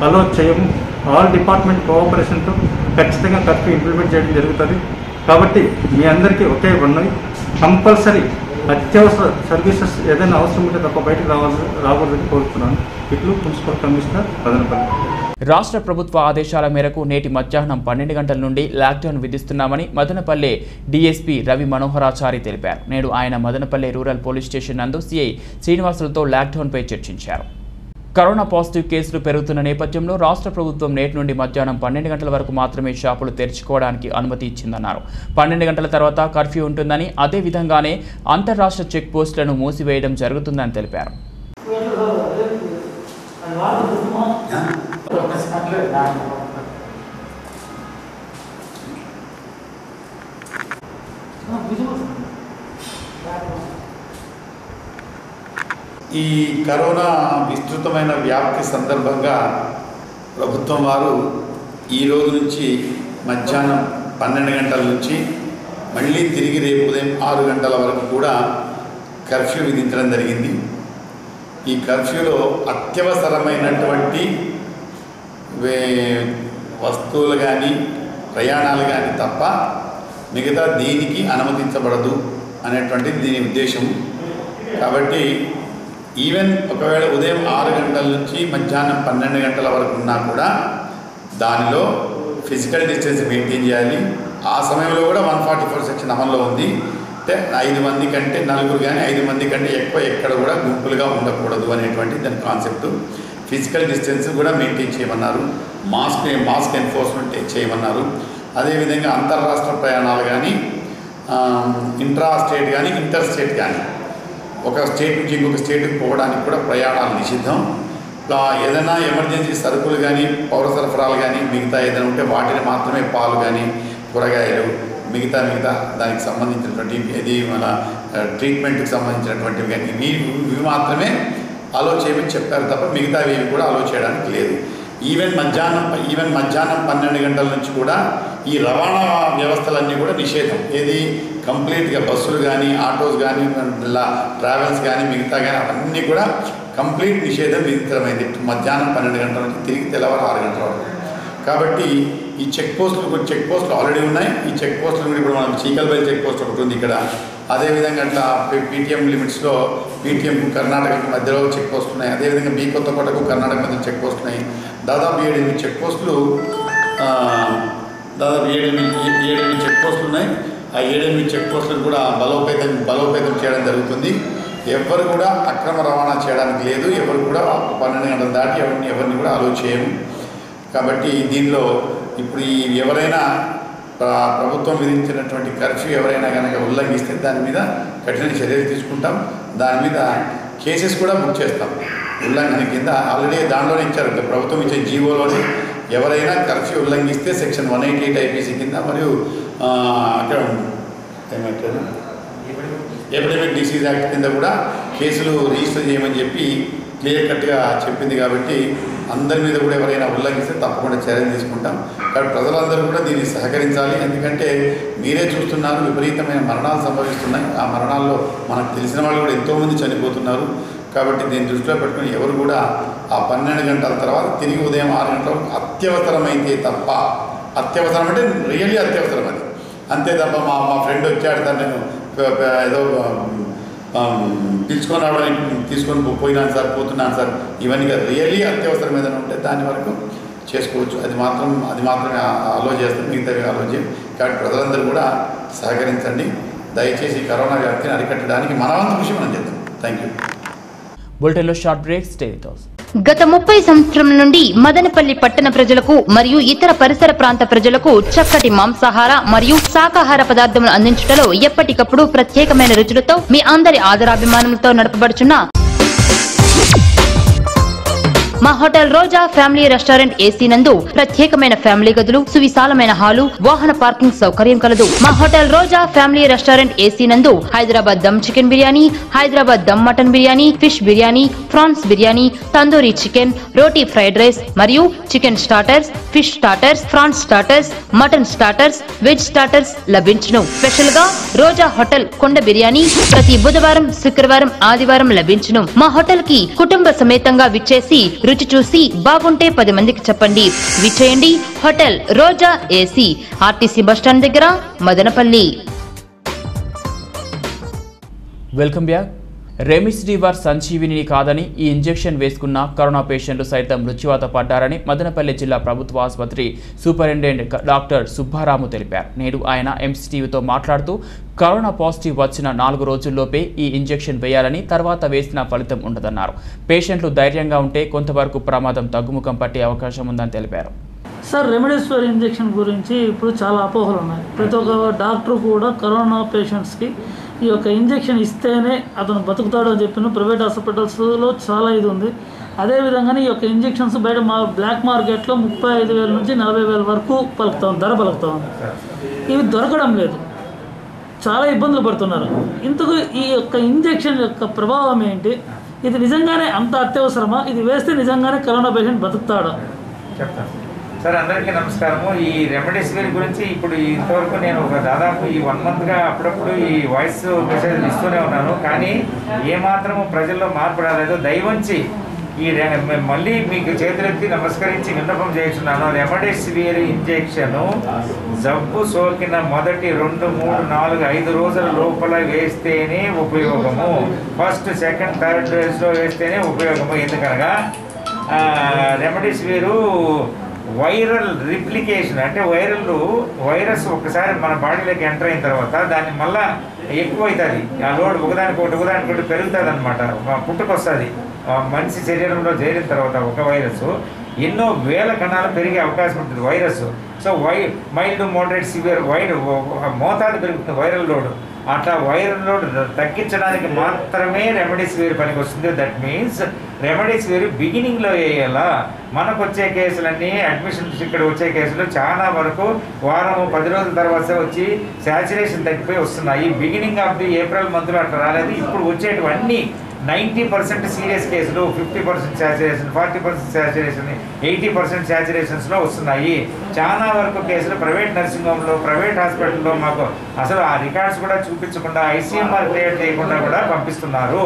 అలో చేయము. ఆల్ డిపార్ట్మెంట్ కోఆపరేషన్తో ఖచ్చితంగా కర్ఫ్యూ ఇంప్లిమెంట్ చేయడం జరుగుతుంది. కాబట్టి మీ అందరికీ ఒకే ఉన్నవి, కంపల్సరీ అత్యవసర సర్వీసెస్ ఏదైనా అవసరం ఉంటే తప్ప బయటకు రాకూడదని కోరుతున్నాను. ఇట్లు మున్సిపల్ కమిషనర్ మదనపల్లి. రాష్ట్ర ప్రభుత్వ ఆదేశాల మేరకు నేటి మధ్యాహ్నం 12 గంటల నుండి లాక్డౌన్ విధిస్తున్నామని మదనపల్లె డీఎస్పీ రవి మనోహరాచారి తెలిపారు. నేడు ఆయన మదనపల్లె రూరల్ పోలీస్ స్టేషన్ నందు సిఐ శ్రీనివాసులతో లాక్డౌన్పై చర్చించారు. కరోనా పాజిటివ్ కేసులు పెరుగుతున్న నేపథ్యంలో రాష్ట్ర ప్రభుత్వం నేటి నుండి మధ్యాహ్నం 12 గంటల వరకు మాత్రమే షాపులు తెరుచుకోవడానికి అనుమతి ఇచ్చిందన్నారు. 12 గంటల తర్వాత కర్ఫ్యూ ఉంటుందని, అదేవిధంగానే అంతర్రాష్ట్ర చెక్ పోస్టులను మూసివేయడం జరుగుతుందని తెలిపారు. ఈ కరోనా విస్తృతమైన వ్యాప్తి సందర్భంగా ప్రభుత్వం వారు ఈ రోజు నుంచి మధ్యాహ్నం 12 గంటల నుంచి మళ్ళీ తిరిగి రేపు ఉదయం 6 గంటల వరకు కూడా కర్ఫ్యూ విధించడం జరిగింది. ఈ కర్ఫ్యూలో అత్యవసరమైనటువంటి వస్తువులు కానీ ప్రయాణాలు కానీ తప్ప మిగతా దీనికి అనుమతించబడదు అనేటువంటిది దీని ఉద్దేశం. కాబట్టి ఈవెన్ ఒకవేళ ఉదయం 6 గంటల నుంచి మధ్యాహ్నం 12 గంటల వరకు ఉన్నా కూడా దానిలో ఫిజికల్ డిస్టెన్స్ మెయింటైన్ చేయాలి. ఆ సమయంలో కూడా 144 సెక్షన్ అమల్లో ఉంది. అంటే 5 మంది కంటే నలుగురు కానీ 5 మంది కంటే ఎక్కువ ఎక్కడ కూడా గుంపులుగా ఉండకూడదు అనేటువంటి దాని కాన్సెప్ట్. ఫిజికల్ డిస్టెన్స్ కూడా మెయింటైన్ చేయమన్నారు. మాస్క్ ఎన్ఫోర్స్మెంట్ చేయమన్నారు. అదేవిధంగా అంతర్రాష్ట్ర ప్రయాణాలు కానీ, ఇంట్రా స్టేట్ కానీ, ఇంటర్ స్టేట్ కానీ, ఒక స్టేట్ నుంచి ఇంకొక స్టేట్కి పోవడానికి కూడా ప్రయాణాలు నిషిద్ధం. ఏదైనా ఎమర్జెన్సీ సరుకులు కానీ, పౌర సరఫరాలు కానీ, మిగతా ఏదైనా ఉంటే వాటిని మాత్రమే పాలు కానీ, కూరగాయలు, మిగతా దానికి సంబంధించినటువంటి ఇది మన ట్రీట్మెంట్కి సంబంధించినటువంటివి కానీ ఇవి మాత్రమే అలో చేయమని చెప్పారు తప్ప మిగతావి కూడా అలో చేయడానికి లేదు. ఈవెన్ మధ్యాహ్నం 12 గంటల నుంచి కూడా ఈ రవాణా వ్యవస్థలన్నీ కూడా నిషేధం. ఏది కంప్లీట్గా బస్సులు కానీ, ఆటోస్ కానీ, ట్రావెల్స్ కానీ, మిగతా కానీ అవన్నీ కూడా కంప్లీట్ నిషేధం విధించడమైంది మధ్యాహ్నం 12 గంటల నుంచి తిరిగి తెల్లవారు 6 గంటల వరకు. కాబట్టి ఈ చెక్ పోస్టులు ఆల్రెడీ ఉన్నాయి. ఈ చెక్ పోస్టులు కూడా ఇప్పుడు మనం చీకల్బైల్ చెక్ పోస్ట్ ఒకటి ఉంది ఇక్కడ. అదేవిధంగా అట్లా పీటీఎం లిమిట్స్లో పీటీఎం కర్ణాటకకు మధ్యలో చెక్ పోస్టులు ఉన్నాయి. అదేవిధంగా బీ కొత్తకోటకు కర్ణాటక మధ్య చెక్ పోస్టులు ఉన్నాయి. దాదాపు 7-8 చెక్ పోస్టులు చెక్ పోస్టులు ఉన్నాయి. ఆ 7-8 చెక్ పోస్టులు కూడా బలోపేతం చేయడం జరుగుతుంది. ఎవరు కూడా అక్రమ రవాణా చేయడానికి లేదు. ఎవరు కూడా 12 గంటలు దాటి ఎవరిని కూడా అలో చేయము. కాబట్టి దీనిలో ఇప్పుడు ఎవరైనా ప్రభుత్వం విధించినటువంటి కర్ఫ్యూ ఎవరైనా కనుక ఉల్లంఘిస్తే దాని మీద కఠిన చర్యలు తీసుకుంటాం. దాని మీద కేసెస్ కూడా బుక్ చేస్తాం. ఉల్లంఘన కింద ఆల్రెడీ దాంట్లోనే ఇచ్చారు. ప్రభుత్వం ఇచ్చే జీవోలోని ఎవరైనా కర్ఫ్యూ ఉల్లంఘిస్తే సెక్షన్ 188 ఐపీసీ కింద మరియు అక్కడ ఏమంటారు ఎపిడమిక్ డిసీజ్ యాక్ట్ కింద కూడా కేసులు రిజిస్టర్ చేయమని చెప్పి క్లియర్ కట్గా చెప్పింది. కాబట్టి అందరి మీద కూడా ఎవరైనా ఉల్లంఘిస్తే తప్పకుండా చర్యలు తీసుకుంటాం. కాబట్టి ప్రజలందరూ కూడా దీన్ని సహకరించాలి. ఎందుకంటే మీరే చూస్తున్నారు, విపరీతమైన మరణాలు సంభవిస్తున్నాయి. ఆ మరణాల్లో మనకు తెలిసిన వాళ్ళు కూడా ఎంతోమంది చనిపోతున్నారు. కాబట్టి దీన్ని దృష్టిలో పెట్టుకుని ఎవరు కూడా ఆ 12 గంటల తర్వాత తిరిగి ఉదయం 6 గంటలకు అత్యవసరమైతే తప్ప, అత్యవసరం అంటే రియల్లీ అత్యవసరం అది, అంతే తప్ప మా ఫ్రెండ్ వచ్చాడు తను నేను ఏదో పిలుచుకొని రావడానికి తీసుకొని పోయినాను సార్, పోతున్నాను సార్, ఇవన్నీ రియల్లీ అత్యవసరం ఏదైనా ఉంటే దాని వరకు చేసుకోవచ్చు. అది మాత్రమే అలో చేస్తాం, మిగతావి అలో చేయం. కాబట్టి ప్రజలందరూ కూడా సహకరించండి. దయచేసి కరోనా వ్యాప్తిని అరికట్టడానికి మన వంతు కృషి మనం చేద్దాం. Thank you. బులెటిన్లో short break. Stay with us. గత 30 సంవత్సరాల నుండి మదనపల్లి పట్టణ ప్రజలకు మరియు ఇతర పరిసర ప్రాంత ప్రజలకు చక్కటి మాంసాహార మరియు శాకాహార పదార్థములు అందించడంలో ఎప్పటికప్పుడు ప్రత్యేకమైన రుచులతో మీ అందరి ఆదరాభిమానంతో నడపబడుచున్న మా hotel Roja family restaurant AC నందు ప్రత్యేకమైన ఫ్యామిలీ గదులు, సువిశాలమైన హాలు, వాహన పార్కింగ్ సౌకర్యం కలదు. మా hotel Roja family restaurant AC నందు Hyderabad dum chicken biryani, Hyderabad dum mutton biryani, fish biryani, prawns biryani, tandoori chicken, roti fried rice మరియు chicken starters, fish starters, prawns starters, mutton starters, veg starters లభించును. స్పెషల్ గా రోజా హోటల్ కొండ బిర్యానీ ప్రతి బుధవారం, శుక్రవారం, ఆదివారం లభించును. మా హోటల్ కి కుటుంబ సమేతంగా విచ్చేసి రుచి చూసి బాగుంటే 10 మందికి చెప్పండి. విచ్చేయండి. హోటల్ రోజా ఏసీ, ఆర్టీసీ బస్టాండ్ దగ్గర, Madanapalle. Welcome back. Remdesivir Sanjeevini కాదని ఈ ఇంజెక్షన్ వేసుకున్న కరోనా పేషెంట్లు సైతం మృత్యువాత పడ్డారని మదనపల్లి జిల్లా ప్రభుత్వ ఆసుపత్రి సూపరింటెండెంట్ డాక్టర్ సుబ్బారాము తెలిపారు. నేడు ఆయన ఎంసీటీవీతో మాట్లాడుతూ కరోనా పాజిటివ్ వచ్చిన 4 రోజుల్లోపే ఈ ఇంజెక్షన్ వేయాలని, తర్వాత వేసిన ఫలితం ఉండదన్నారు. పేషెంట్లు ధైర్యంగా ఉంటే కొంతవరకు ప్రమాదం తగ్గుముఖం పట్టే అవకాశం ఉందని తెలిపారు. సార్, రెమిడిసివిర్ ఇంజెక్షన్ గురించి ఇప్పుడు చాలా అపోహలు ఉన్నాయి. ప్రతి ఒక్క డాక్టర్ కూడా కరోనా పేషెంట్స్కి ఈ యొక్క ఇంజెక్షన్ ఇస్తేనే అతను బతుకుతాడు అని చెప్పిన ప్రైవేట్ హాస్పిటల్స్లో చాలా ఇది ఉంది. అదేవిధంగానే ఈ యొక్క ఇంజెక్షన్స్ బయట బ్లాక్ మార్కెట్లో 35,000 నుంచి 40,000 వరకు ధర పలుకుతా ఉంది. ఇవి దొరకడం లేదు, చాలా ఇబ్బందులు పడుతున్నారు. ఇంతకు ఈ యొక్క ఇంజెక్షన్ యొక్క ప్రభావం ఏంటి? ఇది నిజంగానే అంత అత్యవసరమా? ఇది వేస్తే నిజంగానే కరోనా పేషెంట్ బతుకుతాడా? చెప్తాను సార్. అందరికీ నమస్కారము. ఈ రెమిడిసివిర్ గురించి ఇప్పుడు ఇంతవరకు నేను దాదాపు ఈ 1 మంత్గా అప్పుడప్పుడు ఈ వాయిస్ మెసేజ్ ఇస్తూనే ఉన్నాను, కానీ ఏమాత్రము ప్రజల్లో మార్పు రాలేదు. దయవంచి ఈ మళ్ళీ మీకు చేతులెత్తి నమస్కరించి విన్నపం చేస్తున్నాను. రెమిడిసివిర్ ఇంజెక్షను జబ్బు సోకిన మొదటి 2, 3, 4, 5 రోజుల లోపల వేస్తేనే ఉపయోగము. ఫస్ట్, సెకండ్, థర్డ్ డేస్లో వేస్తేనే ఉపయోగము. ఎందుకనగా రెమిడిసివిరు వైరల్ రిప్లికేషన్, అంటే వైరస్ ఒకసారి మన బాడీలోకి ఎంటర్ అయిన తర్వాత దాన్ని మళ్ళీ ఎక్కువ అవుతుంది. ఆ లోడ్ ఒకదానికొకటి పెరుగుతుంది అనమాట, పుట్టుకొస్తుంది. మనిషి శరీరంలో చేరిన తర్వాత ఒక వైరస్ ఎన్నో వేల కణాలు పెరిగే అవకాశం ఉంటుంది virus. So mild, moderate, severe, మోతాదు పెరుగుతుంది వైరల్ లోడ్. అట్లా వైరల్ లోడ్ తగ్గించడానికి మాత్రమే రెమిడిసివిర్ పనికి వస్తుంది. దట్ మీన్స్ రెమిడిసివిర్ బిగినింగ్లో వేయాలా. మనకు వచ్చే కేసులన్నీ అడ్మిషన్స్ ఇక్కడ వచ్చే కేసులు చాలా వరకు వారము 10 రోజుల తర్వాత వచ్చి శాచురేషన్ తగ్గిపోయి వస్తున్నాయి. బిగినింగ్ ఆఫ్ ది ఏప్రిల్ మంత్లో అట్లా రాలేదు. ఇప్పుడు వచ్చేటివన్నీ 90% సీరియస్ కేసులు, 50% శాచురేషన్, 40% శాచురేషన్, 80% శాచురేషన్స్లో వస్తున్నాయి. చాలా వరకు కేసులు ప్రైవేట్ నర్సింగ్ హోమ్లో, ప్రైవేట్ హాస్పిటల్లో మాకు అసలు ఆ రికార్డ్స్ కూడా చూపించకుండా, ఐసీఎంఆర్ క్రియేట్ చేయకుండా కూడా పంపిస్తున్నారు.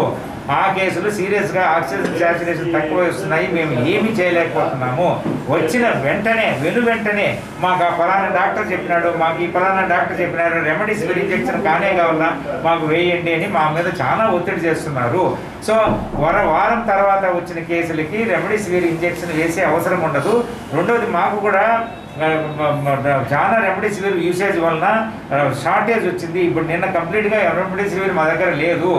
ఆ కేసులు సీరియస్గా ఆక్సిజన్ శాచురేషన్ తక్కువ వస్తున్నాయి. మేము ఏమీ చేయలేకపోతున్నాము. వచ్చిన వెంటనే మాకు ఆ ఫలానా డాక్టర్ చెప్పినాడు, మాకు ఈ ఫలానా డాక్టర్ చెప్పినారు, రెమిడిసివిర్ ఇంజెక్షన్ కానే కావాలా, మాకు వేయండి అని మా మీద చాలా ఒత్తిడి చేస్తున్నారు. సో వారం తర్వాత వచ్చిన కేసులకి రెమిడిసివిర్ ఇంజెక్షన్ వేసే అవసరం ఉండదు. రెండోది, మాకు కూడా చాలా రెమిడిసివిర్ యూసేజ్ వలన షార్టేజ్ వచ్చింది. ఇప్పుడు నిన్న కంప్లీట్గా రెమిడిసివిర్ మా దగ్గర లేదు.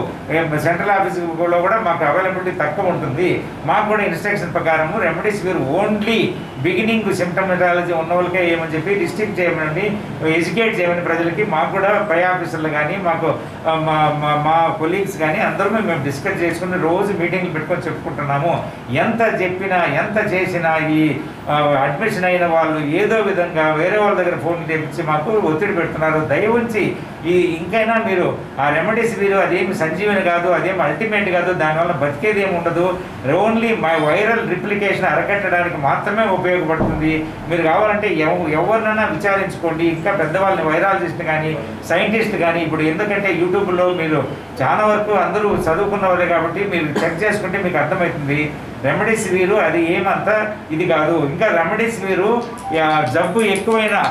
సెంట్రల్ ఆఫీస్లో కూడా మాకు అవైలబిలిటీ తక్కువ ఉంటుంది. మాకు కూడా ఇన్స్ట్రక్షన్ ప్రకారం రెమిడిసివిర్ ఓన్లీ బిగినింగ్ సిమ్టమటాలజీ ఉన్న వాళ్ళకే ఏమని చెప్పి డిస్ట్రిక్ట్ చేయమని, ఎడ్యుకేట్ చేయమని ప్రజలకి. మాకు కూడా పై ఆఫీసర్లు కానీ, మాకు మా కొలీగ్స్ కానీ అందరూ మేము డిస్కస్ చేసుకుని రోజు మీటింగ్లు పెట్టుకొని చెప్పుకుంటున్నాము. ఎంత చెప్పినా ఎంత చేసినా ఈ అడ్మిషన్ అయిన వాళ్ళు ఏదో ఏదో విధంగా వేరే వాళ్ళ దగ్గర ఫోన్లు తెప్పించి మాకు ఒత్తిడి పెడుతున్నారు. దయవుంచి ఇంకైనా మీరు ఆ రెమెడీసివిర్ అదేమి సంజీవని కాదు, అదేమి అల్టిమేట్ కాదు, దానివల్ల బతికేది ఏమి ఉండదు. ఓన్లీ వైరల్ రిప్లికేషన్ అరకట్టడానికి మాత్రమే ఉపయోగపడుతుంది. మీరు కావాలంటే ఎవరినైనా విచారించుకోండి. ఇంకా పెద్దవాళ్ళని వైరాలజిస్ట్ కానీ సైంటిస్ట్ కానీ, ఇప్పుడు ఎందుకంటే యూట్యూబ్లో మీరు చాలా వరకు అందరూ చదువుకున్న వాళ్ళే కాబట్టి మీరు చెక్ చేసుకుంటే మీకు అర్థమవుతుంది. రెమెడీసివిర్ అది ఏమంతా ఇది కాదు. ఇంకా రెమెడీసివిర్ జబ్బు ఎక్కువైనా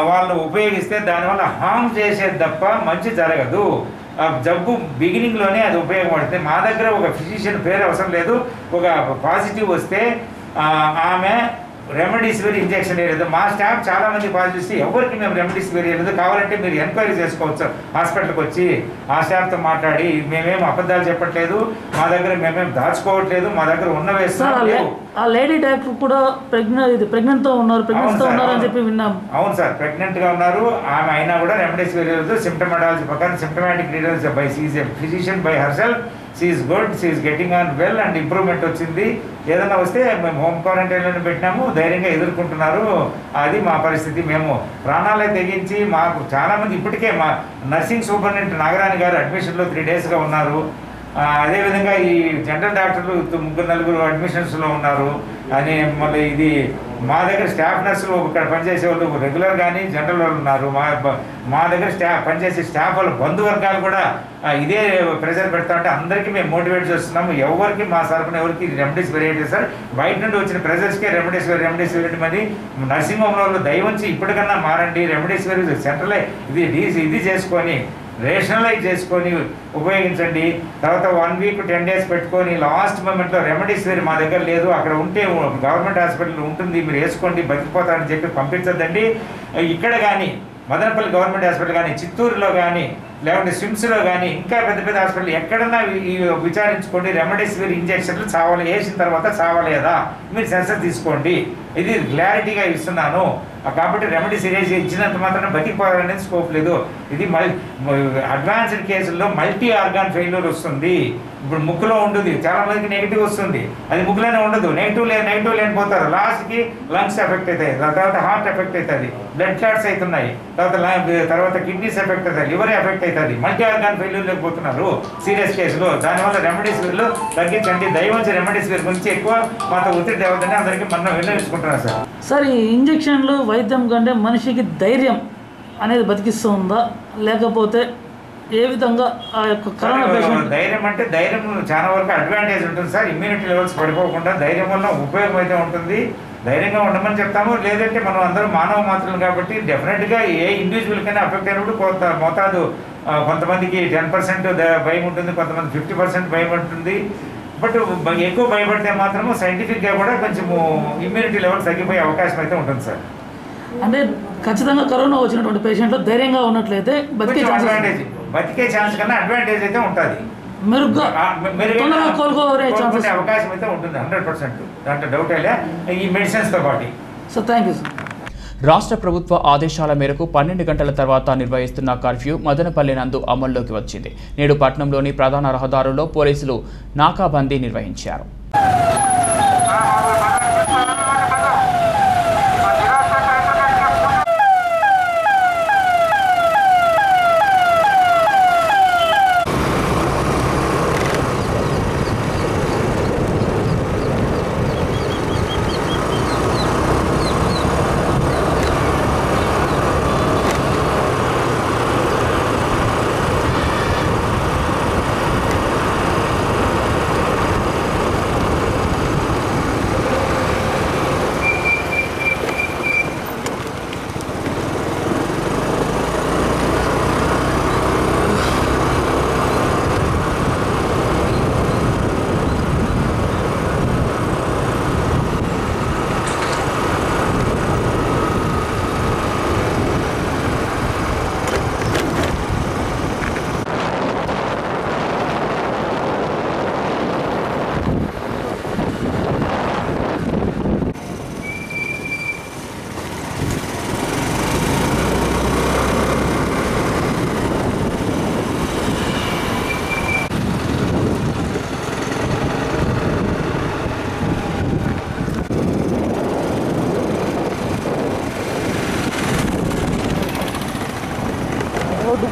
వాళ్ళు ఉపయోగిస్తే దానివల్ల హార్మ్ చేసేది తప్ప మంచి జరగదు. జబ్బు బిగినింగ్లోనే అది ఉపయోగపడుతుంది. మా దగ్గర ఒక ఫిజిషియన్ పేరు అవసరం లేదు. ఒక పాజిటివ్ వస్తే ఆమె రెమెడీసివిర్ ఇంజెక్షన్ వేయలేదు. మా స్టాఫ్ చాలామంది పాజిటివ్స్ ఎవరికి మేము రెమెడీసివిర్ వేయలేదు. కావాలంటే మీరు ఎంక్వైరీ చేసుకోవచ్చు హాస్పిటల్కి వచ్చి ఆ స్టాఫ్తో మాట్లాడి. మేమేం అబద్ధాలు చెప్పట్లేదు, మా దగ్గర మేమేం దాచుకోవట్లేదు, మా దగ్గర ఉన్న వేస్తున్నాం. ఆ లేడీ డాక్టర్ కూడా ప్రెగ్నెంట్తో ఉన్నారు అని చెప్పి విన్నాం. అవును సార్, ప్రెగ్నెంట్గా ఉన్నారు. ఆమె అయినా కూడా రెమెడీసివిర్ వేయలేదు. సిమ్టమాటాలజీ ప్రకారం symptomatic readers by sees a physician by herself. She's good, she's getting on well and improvement వచ్చింది. ఏదైనా వస్తే మేము హోమ్ క్వారంటైన్లో పెట్టినాము, ధైర్యంగా ఎదుర్కొంటున్నారు. అది మా పరిస్థితి. మేము ప్రాణాలే తెగించి మాకు చాలామంది ఇప్పటికే మా నర్సింగ్ సూపరింటెండెంట్ నాగరాణి గారు అడ్మిషన్లో 3 డేస్గా ఉన్నారు. అదేవిధంగా ఈ జనరల్ డాక్టర్లు 3-4 అడ్మిషన్స్లో ఉన్నారు. అని మళ్ళీ ఇది మా దగ్గర స్టాఫ్ నర్సులు ఇక్కడ పనిచేసే వాళ్ళు రెగ్యులర్ కానీ జనరల్ వాళ్ళు ఉన్నారు. మా దగ్గర పనిచేసే స్టాఫ్ వాళ్ళ బంధువర్గాలు కూడా ఇదే ప్రెజర్ పెడతా ఉంటే అందరికీ మేము మోటివేట్ చేస్తున్నాము. ఎవరికి మా సరఫున ఎవరికి రెమెడీసివిర్ వేయలేదు సార్. బయట నుండి వచ్చిన ప్రెజర్స్కే రెమెడీసివిర్ మరి నర్సింగ్ హోమ్లో వాళ్ళు దయవంచి ఇప్పటికన్నా మారండి. రెమెడీసివిర్ సెంట్రల్ ఇది చేసుకొని రేషనలైజ్ చేసుకొని ఉపయోగించండి. తర్వాత 1 వీక్ 10 డేస్ పెట్టుకొని లాస్ట్ మూమెంట్లో రెమెడీసివిర్ మా దగ్గర లేదు, అక్కడ ఉంటే గవర్నమెంట్ హాస్పిటల్ ఉంటుంది, మీరు వేసుకోండి బతికిపోతారని చెప్పి పంపించద్దండి. ఇక్కడ కానీ మదనపల్లి గవర్నమెంట్ హాస్పిటల్ కానీ, చిత్తూరులో కానీ, లేకుంటే స్విమ్స్లో కానీ, ఇంకా పెద్ద పెద్ద హాస్పిటల్ ఎక్కడన్నా విచారించుకోండి. రెమెడీసివిర్ ఇంజెక్షన్లు వేసిన తర్వాత చావలేదా మీరు సెన్సర్ తీసుకోండి. ఇది క్లారిటీగా ఇస్తున్నాను. కాబట్టి రెమెడీసివిర్ ఇచ్చినంత మాత్రం బతికిపోవాలనేది స్కోప్ లేదు. ఇది అడ్వాన్స్డ్ కేసుల్లో మల్టీ ఆర్గాన్ ఫెయిల్యూర్ వస్తుంది. ఇప్పుడు ముక్కులో ఉంటుంది, చాలా మందికి నెగిటివ్ వస్తుంది, అది ముక్కులోనే ఉండదు. నెగిటివ్ లేనిపోతారు, లాస్ట్కి లంగ్స్ ఎఫెక్ట్ అవుతాయి, తర్వాత హార్ట్ ఎఫెక్ట్ అవుతుంది, బ్లడ్ క్లాట్స్ అవుతున్నాయి, తర్వాత కిడ్నీస్ ఎఫెక్ట్ అవుతాయి, లివర్ ఎఫెక్ట్ అవుతుంది. మల్టీ ఆర్గాన్ ఫెయిల్యూర్ లేకపోతున్నారు సీరియస్ కేసులో. దానివల్ల రెమెడీసివిర్లు తగ్గించండి. దయవంచి రెమెడీసివిర్ గురించి ఎక్కువ మాతో ఒత్తిడి తేవద్దని అందరికీ మనం విన్నవించుకుంటున్నాం సార్. సార్, ఈ ఇంజక్షన్లు వైద్యం కంటే మనిషికి ధైర్యం అనేది బతికిస్తూ ఉందా, లేకపోతే ఏ విధంగా ఆ యొక్క కరోనా పేషెంట్ ధైర్యం అంటే ధైర్యం చాలా వరకు అడ్వాంటేజ్ ఉంటుంది సార్. ఇమ్యూనిటీ లెవెల్స్ పడిపోకుండా ధైర్యం వల్ల ఉపయోగం అయితే ఉంటుంది. ధైర్యంగా ఉండమని చెప్తాము. లేదంటే మనం అందరం మానవ మాత్రలు కాబట్టి డెఫినెట్గా ఏ ఇండివిజువల్ కైనా అఫెక్ట్ అయినప్పుడు కొంత మోతాదు కొంతమందికి 10% భయం ఉంటుంది, కొంతమంది 50% భయం ఉంటుంది. బట్ ఎక్కువ భయపడితే మాత్రము సైంటిఫిక్గా కూడా కొంచెము ఇమ్యూనిటీ లెవెల్స్ తగ్గిపోయే అవకాశం అయితే ఉంటుంది సార్. అంటే ఖచ్చితంగా కరోనా వచ్చినటువంటి పేషెంట్లు ధైర్యంగా ఉన్నట్లయితే బతికే ఛాన్స్ కన్నా అడ్వాంటేజ్ అయితే ఉంటుంది. మెరుగ్గా కోలుకోవే అవకాశం అయితే ఉంటుంది 100%. దాంట్లో డౌట్ అయితే ఈ మెడిసిన్స్తో పాటు. So thank you sir. రాష్ట్ర ప్రభుత్వ ఆదేశాల మేరకు 12 గంటల తర్వాత నిర్వహిస్తున్న కర్ఫ్యూ మదనపల్లి నందు అమల్లోకి వచ్చింది. నేడు పట్టణంలోని ప్రధాన రహదారుల్లో పోలీసులు నాకాబందీ నిర్వహించారు.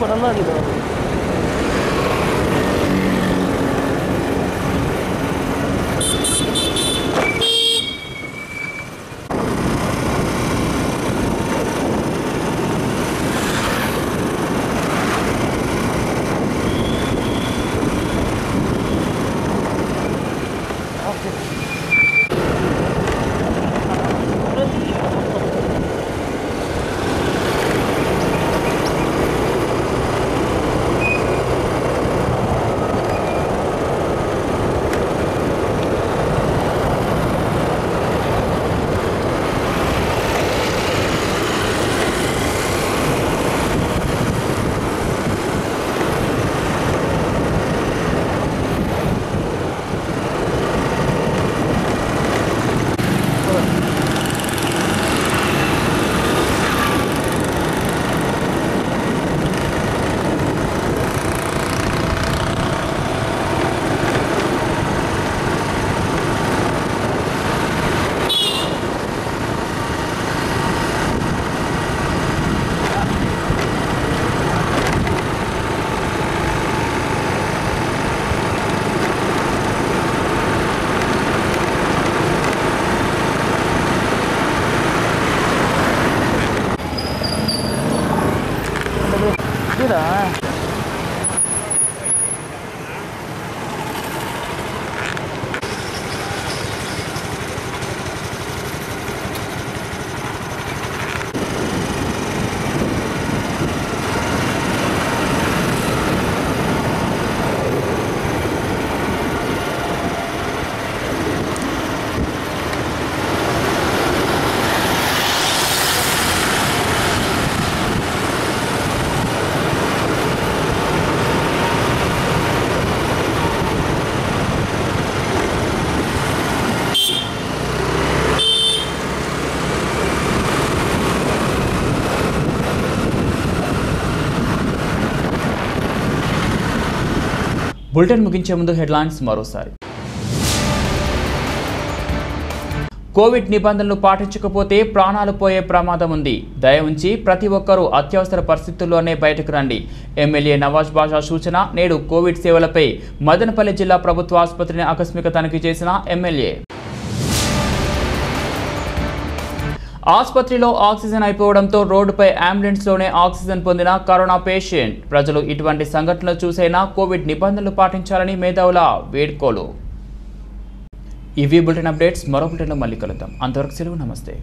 పడాలా అది కాదు. బులెటిన్ ముగించే ముందు హెడ్లైన్స్ మరోసారి. కోవిడ్ నిబంధనలు పాటించకపోతే ప్రాణాలు పోయే ప్రమాదం ఉంది. దయ ఉంచి ప్రతి ఒక్కరూ అత్యవసర పరిస్థితుల్లోనే బయటకు రండి. ఎమ్మెల్యే నవాజ్ బాషా సూచన. నేడు కోవిడ్ సేవలపై మదనపల్లి జిల్లా ప్రభుత్వ ఆసుపత్రిని ఆకస్మిక తనిఖీ చేసిన ఎమ్మెల్యే. ఆసుపత్రిలో ఆక్సిజన్ అయిపోవడంతో రోడ్డుపై అంబులెన్స్లోనే ఆక్సిజన్ పొందిన కరోనా పేషెంట్. ప్రజలు ఇటువంటి సంఘటనలు చూసైనా కోవిడ్ నిబంధనలు పాటించాలని మేధావుల వేడుకోలు. ఇవి బులెటిన్ అప్డేట్స్. మరో బులెటిన్లో మళ్ళీ కలుద్దాం. అంతవరకు సెలవు. నమస్తే.